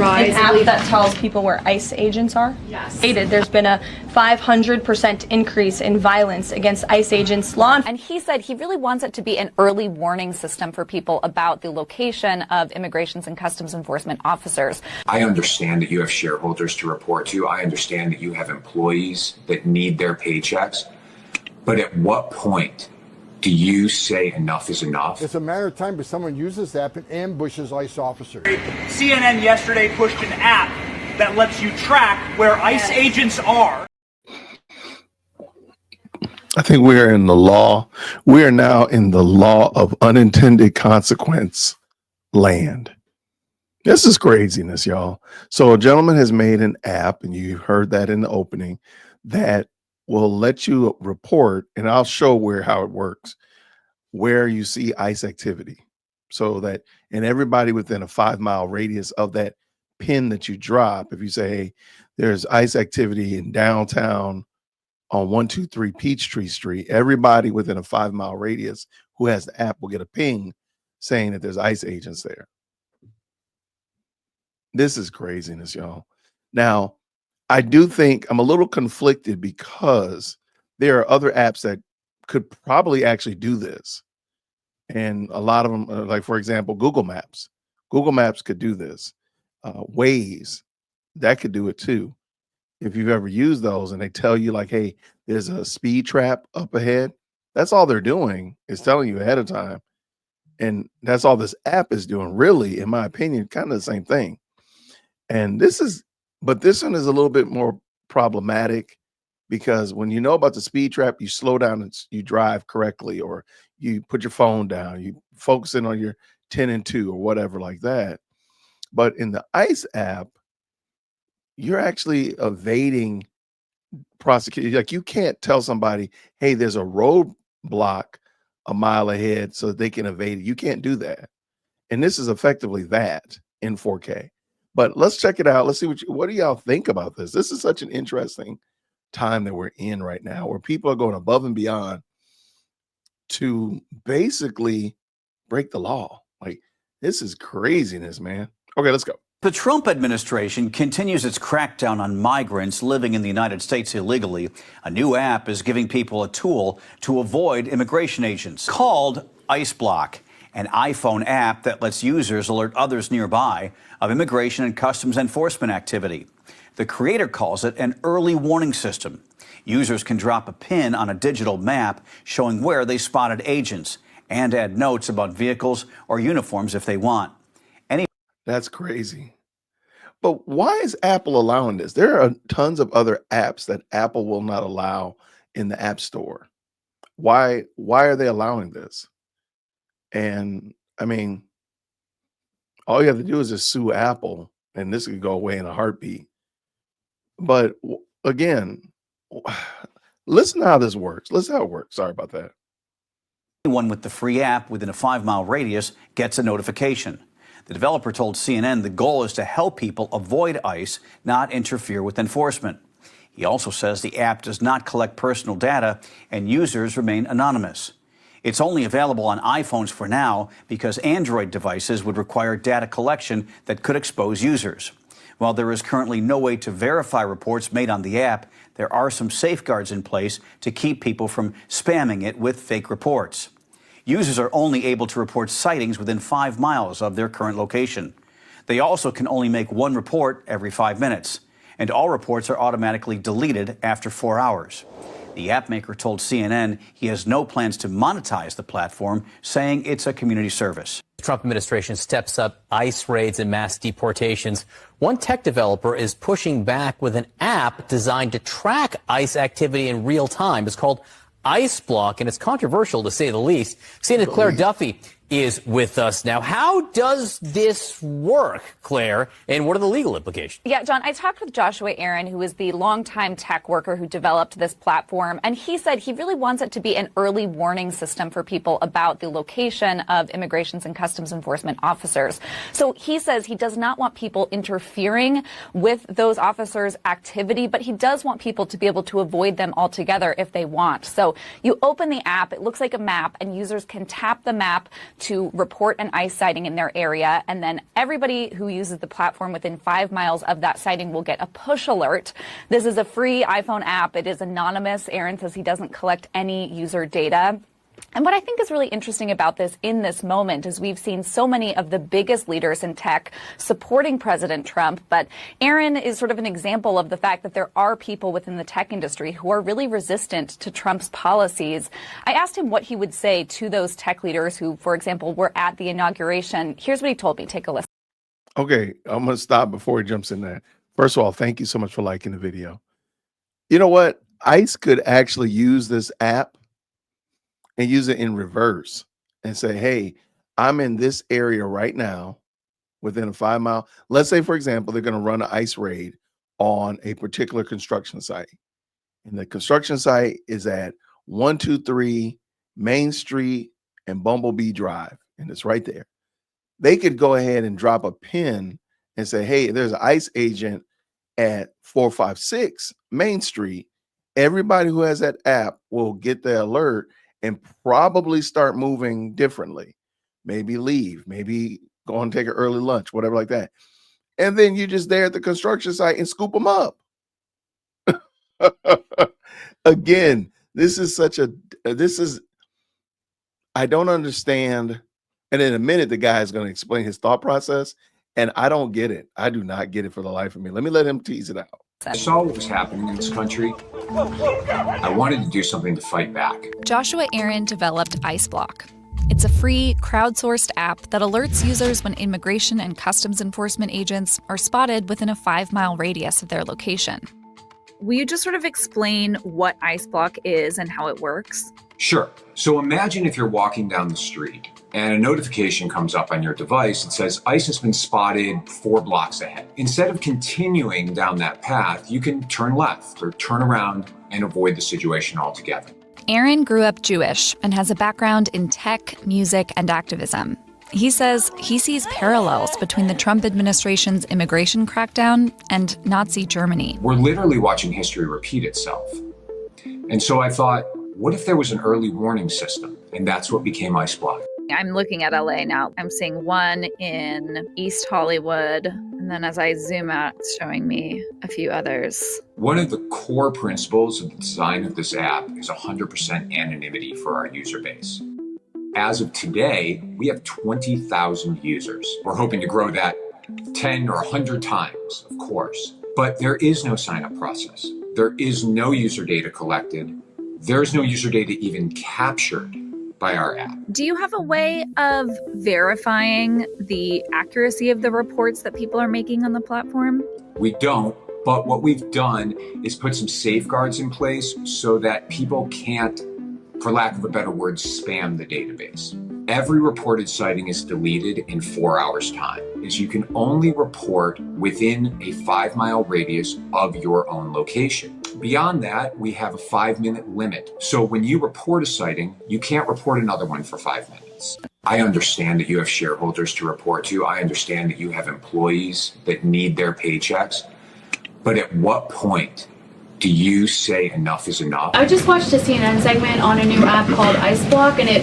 An app that tells people where ICE agents are? Yes. There's been a 500% increase in violence against ICE agents. And he said he really wants it to be an early warning system for people about the location of immigrations and customs enforcement officers. I understand that you have shareholders to report to. I understand that you have employees that need their paychecks. But at what point do you say enough is enough? It's a matter of time before someone uses that and ambushes ICE officers. CNN yesterday pushed an app that lets you track where ICE agents are. I think we are in the law. We are now in the law of unintended consequence land. This is craziness, y'all. So a gentleman has made an app, and you heard that in the opening, that will let you report, and I'll show how it works, where you see ICE activity, so that, and everybody within a 5-mile radius of that pin that you drop, if you say, hey, there's ICE activity in downtown on 123 Peachtree Street, everybody within a 5-mile radius who has the app will get a ping saying that there's ICE agents there. This is craziness, y'all. Now, I do think I'm a little conflicted because there are other apps that could probably actually do this. And a lot of them, like, for example, Google Maps. Google Maps could do this. Waze, that could do it too. If you've ever used those and they tell you like, hey, there's a speed trap up ahead, that's all they're doing is telling you ahead of time. And that's all this app is doing, really, in my opinion, kind of the same thing. And but this one is a little bit more problematic because when you know about the speed trap, you slow down and you drive correctly, or you put your phone down, you focus in on your 10 and 2 or whatever like that. But in the ICE app, you're actually evading prosecution. Like, you can't tell somebody, hey, there's a roadblock a mile ahead so they can evade it. You can't do that. And this is effectively that in 4K. But let's check it out. Let's see what do y'all think about this? This is such an interesting time that we're in right now, where people are going above and beyond to basically break the law. Like, this is craziness, man. Okay, let's go. The Trump administration continues its crackdown on migrants living in the United States illegally. A new app is giving people a tool to avoid immigration agents called ICE Block, an iPhone app that lets users alert others nearby of immigration and customs enforcement activity. The creator calls it an early warning system. Users can drop a pin on a digital map showing where they spotted agents and add notes about vehicles or uniforms if they want. That's crazy. But why is Apple allowing this? There are tons of other apps that Apple will not allow in the App Store. Why are they allowing this? And I mean, all you have to do is just sue Apple, and this could go away in a heartbeat. But again, listen to how this works. Listen how it works. Sorry about that. Anyone with the free app within a 5-mile radius gets a notification. The developer told CNN the goal is to help people avoid ICE, not interfere with enforcement. He also says the app does not collect personal data and users remain anonymous. It's only available on iPhones for now because Android devices would require data collection that could expose users. While there is currently no way to verify reports made on the app, there are some safeguards in place to keep people from spamming it with fake reports. Users are only able to report sightings within 5 miles of their current location. They also can only make one report every 5 minutes, and all reports are automatically deleted after 4 hours. The app maker told CNN he has no plans to monetize the platform, saying it's a community service. The Trump administration steps up ICE raids and mass deportations. One tech developer is pushing back with an app designed to track ICE activity in real time. It's called ICE Block, and it's controversial to say the least. Senator Claire Duffy is with us now. How does this work, Claire, and what are the legal implications? Yeah, John, I talked with Joshua Aaron, who is the longtime tech worker who developed this platform, and he said he really wants it to be an early warning system for people about the location of immigrations and customs enforcement officers. So he says he does not want people interfering with those officers' activity, but he does want people to be able to avoid them altogether if they want. So you open the app, it looks like a map, and users can tap the map to report an ICE sighting in their area, and then everybody who uses the platform within 5 miles of that sighting will get a push alert. This is a free iPhone app. It is anonymous. Aaron says he doesn't collect any user data. And what I think is really interesting about this in this moment is we've seen so many of the biggest leaders in tech supporting President Trump. But Aaron is sort of an example of the fact that there are people within the tech industry who are really resistant to Trump's policies. I asked him what he would say to those tech leaders who, for example, were at the inauguration. Here's what he told me. Take a listen. Okay, I'm going to stop before he jumps in there. First of all, thank you so much for liking the video. You know what? ICE could actually use this app and use it in reverse and say, hey, I'm in this area right now within a 5 mile. Let's say, for example, they're going to run an ICE raid on a particular construction site. And the construction site is at 123 Main Street and Bumblebee Drive. And it's right there. They could go ahead and drop a pin and say, hey, there's an ICE agent at 456 Main Street. Everybody who has that app will get the alert and probably start moving differently. Maybe leave, maybe go and take an early lunch, whatever like that. And then you're just there at the construction site and scoop them up. Again, I don't understand. And in a minute, the guy is going to explain his thought process. And I don't get it. I do not get it for the life of me. Let me let him tease it out. I saw what was happening in this country. I wanted to do something to fight back. Joshua Aaron developed IceBlock. It's a free, crowdsourced app that alerts users when immigration and customs enforcement agents are spotted within a 5-mile radius of their location. Will you just sort of explain what IceBlock is and how it works? Sure. So imagine if you're walking down the street and a notification comes up on your device that says ICE has been spotted 4 blocks ahead. Instead of continuing down that path, you can turn left or turn around and avoid the situation altogether. Aaron grew up Jewish and has a background in tech, music, and activism. He says he sees parallels between the Trump administration's immigration crackdown and Nazi Germany. We're literally watching history repeat itself. And so I thought, what if there was an early warning system? And that's what became IceBlock. I'm looking at LA now. I'm seeing one in East Hollywood. And then as I zoom out, it's showing me a few others. One of the core principles of the design of this app is 100% anonymity for our user base. As of today, we have 20,000 users. We're hoping to grow that 10 or 100 times, of course. But there is no sign-up process. There is no user data collected. There's no user data even captured by our app. Do you have a way of verifying the accuracy of the reports that people are making on the platform? We don't, but what we've done is put some safeguards in place so that people can't, for lack of a better word, spam the database. Every reported sighting is deleted in 4 hours' time, as you can only report within a 5-mile radius of your own location. Beyond that, we have a 5-minute limit. So when you report a sighting, you can't report another one for 5 minutes. I understand that you have shareholders to report to. I understand that you have employees that need their paychecks. But at what point do you say enough is enough? I just watched a CNN segment on a new app called IceBlock, and it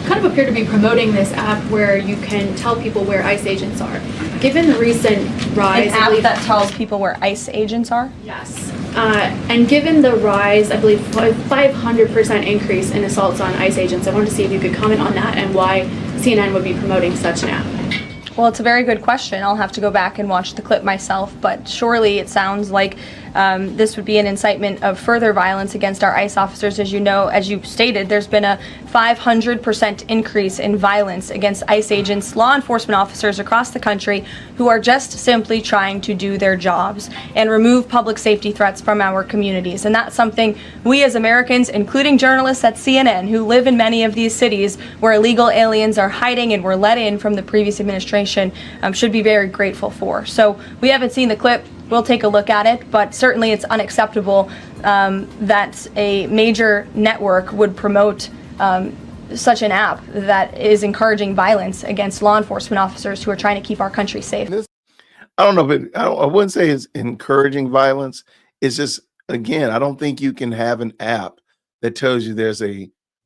kind of appeared to be promoting this app where you can tell people where ICE agents are. Given the recent rise... An app that tells people where ICE agents are? Yes. And given the rise, I believe 500% increase in assaults on ICE agents, I wanted to see if you could comment on that and why CNN would be promoting such an app. Well, it's a very good question. I'll have to go back and watch the clip myself, but surely it sounds like this would be an incitement of further violence against our ICE officers. As you know, as you stated, there's been a 500% increase in violence against ICE agents, law enforcement officers across the country who are just simply trying to do their jobs and remove public safety threats from our communities. And that's something we as Americans, including journalists at CNN who live in many of these cities where illegal aliens are hiding and were let in from the previous administration, should be very grateful for. So we haven't seen the clip. We'll take a look at it, but certainly it's unacceptable that a major network would promote such an app that is encouraging violence against law enforcement officers who are trying to keep our country safe. I don't know if I wouldn't say it's encouraging violence. It's just, again, I don't think you can have an app that tells you there's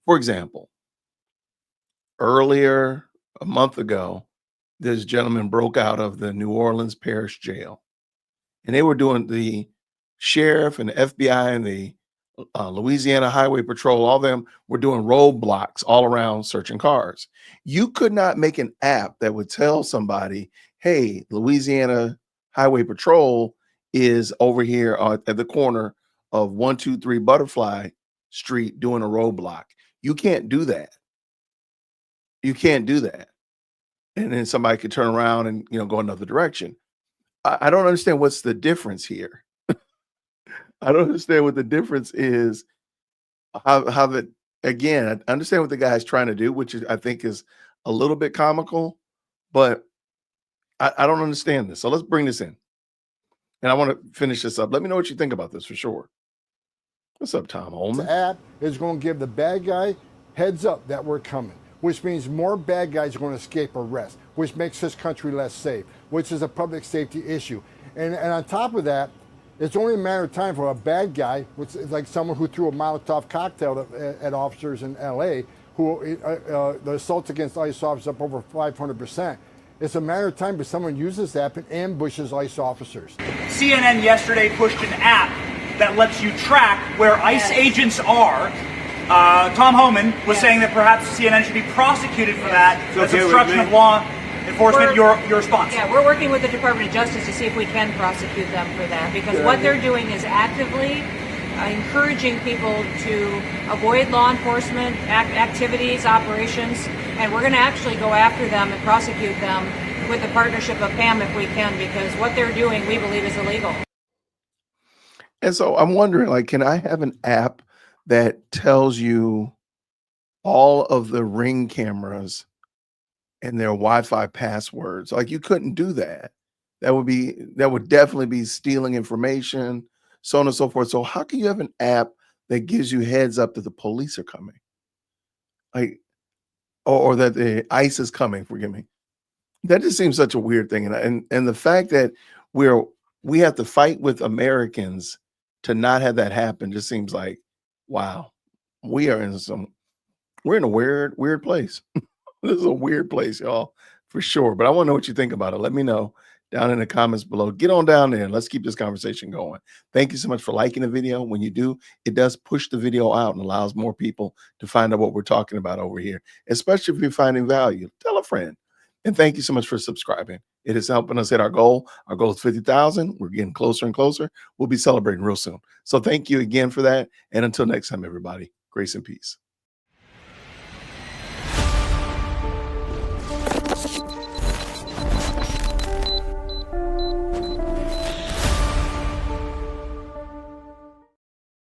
for example, earlier a month ago, this gentleman broke out of the New Orleans Parish Jail, and they were doing the sheriff and the FBI and the Louisiana Highway Patrol, all of them were doing roadblocks all around searching cars. You could not make an app that would tell somebody, hey, Louisiana Highway Patrol is over here at the corner of 123 Butterfly Street doing a roadblock. You can't do that. You can't do that. And then somebody could turn around and go another direction. I don't understand what's the difference here. I don't understand what the difference is. How that, again, I understand what the guy's trying to do, which I think is a little bit comical, but I don't understand this. So let's bring this in. And I want to finish this up. Let me know what you think about this for sure. What's up, Tom Holman? The app is going to give the bad guy heads up that we're coming, which means more bad guys are going to escape arrest, which makes this country less safe, which is a public safety issue. And on top of that, it's only a matter of time for a bad guy, which is like someone who threw a Molotov cocktail at officers in LA, who the assaults against ICE officers up over 500%. It's a matter of time before someone uses this app and ambushes ICE officers. CNN yesterday pushed an app that lets you track where ICE agents are. Tom HOMAN was saying that perhaps CNN should be prosecuted for that. That's obstruction of law enforcement. Your response? Yeah, we're working with the Department of Justice to see if we can prosecute them for that, because what they're doing is actively encouraging people to avoid law enforcement activities, operations, and we're going to actually go after them and prosecute them with the partnership of PAM if we can, because what they're doing, we believe, is illegal. And so I'm wondering, like, can I have an app that tells you all of the Ring cameras and their Wi-Fi passwords? Like, you couldn't do that. That would definitely be stealing information, so on and so forth. So how can you have an app that gives you heads up that the police are coming? Like, or that the ICE is coming, forgive me. That just seems such a weird thing. And the fact that we have to fight with Americans to not have that happen just seems like, wow, we're in a weird place. This is a weird place, y'all, for sure. But I want to know what you think about it. Let me know down in the comments below. Get on down there and let's keep this conversation going. Thank you so much for liking the video. When you do, it does push the video out and allows more people to find out what we're talking about over here, especially if you're finding value. Tell a friend. And thank you so much for subscribing. It is helping us hit our goal. Our goal is 50,000. We're getting closer and closer. We'll be celebrating real soon. So thank you again for that. And until next time, everybody, grace and peace.